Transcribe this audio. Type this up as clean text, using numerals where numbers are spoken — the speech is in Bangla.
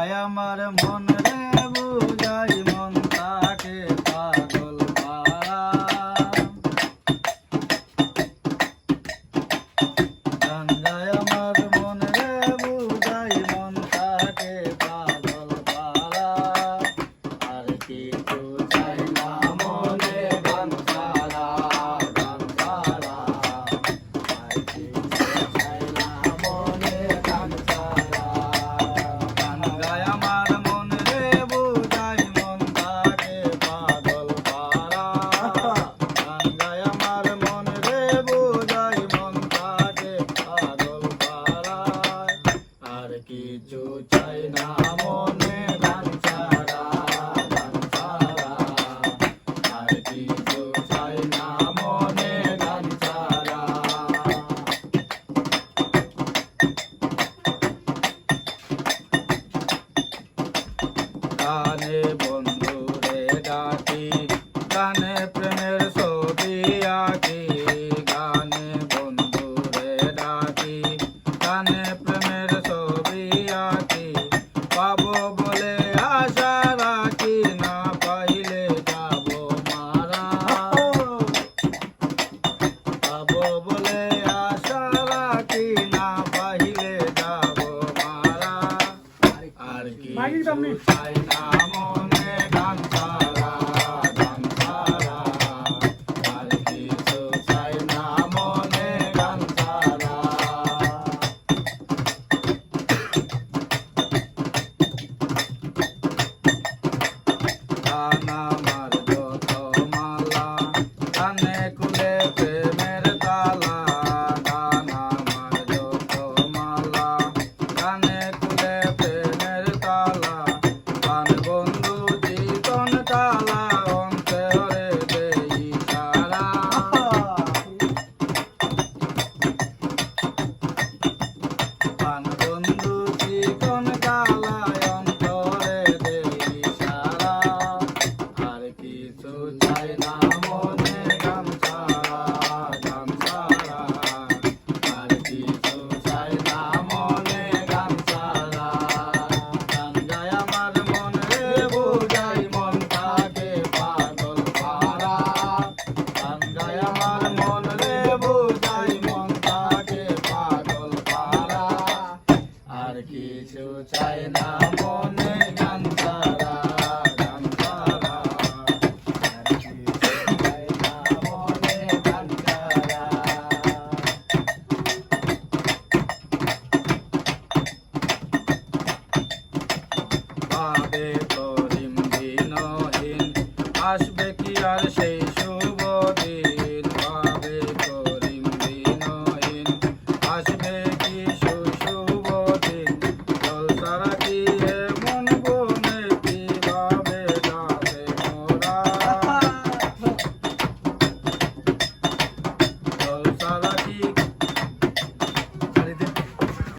আমার মন রে বুঝাই মন তাকে পাগল পারা গাঞ্জায় আমার মন রে বুঝাই মন তাকে পাগল পারা আর কিছু চাই না মনে গান ছাড়া গান ছাড়া আর কিছু চাই না মনে গান ছাড়া গান গায় আমার মন রে বুঝাই মন তাকে পাগল পারা গান গায় আমার মন রে বুঝাই মন তাকে পাগল পারা আর কিছু চাই না মনে গান ছাড়া গান ছাড়া আর কিছু চাই না মনে গান ছাড়া গানে বন্ধুরে ডাকি গানে প্রেমের ছবি আঁকি গানে বন্ধুরে ডাকি গানে প্রেমের ছবি আঁকি পাবো বলে আশা রাখি না পাইলে যাব মারা পাবো বলে আশা রাখি না পাইলে যাব মারা আর কি চাই না মনে গান ছাড়া গান ছাড়া আর কিছু চাই না মনে গান ছাড়া গান আমার যত মালা কানে খুলে প্রেমের তালা গান আমার যত মালা কানে খুলে প্রেমের তালা গান বন্ধু জীবন কালা অন্তরে দেই সারা গান বন্ধু জীবন কালা অন্তরে দেই সারা আর কিছু চাই না মনে গান ছাড়া গান ছাড়া আর কিছু চাই না মনে গান ছাড়া গান গায় আমার মন রে বুঝাই মন তাকে পাগল পারা গান গায় আমার মন রে বুঝাই মন তাকে পাগল পারা আর কিছু চাই না মনে গান ছাড়া গান ছাড়া আর কিছু চাই না মনে গান ছাড়া ভাবে করিম দিনহীন আসবে কি আর সেই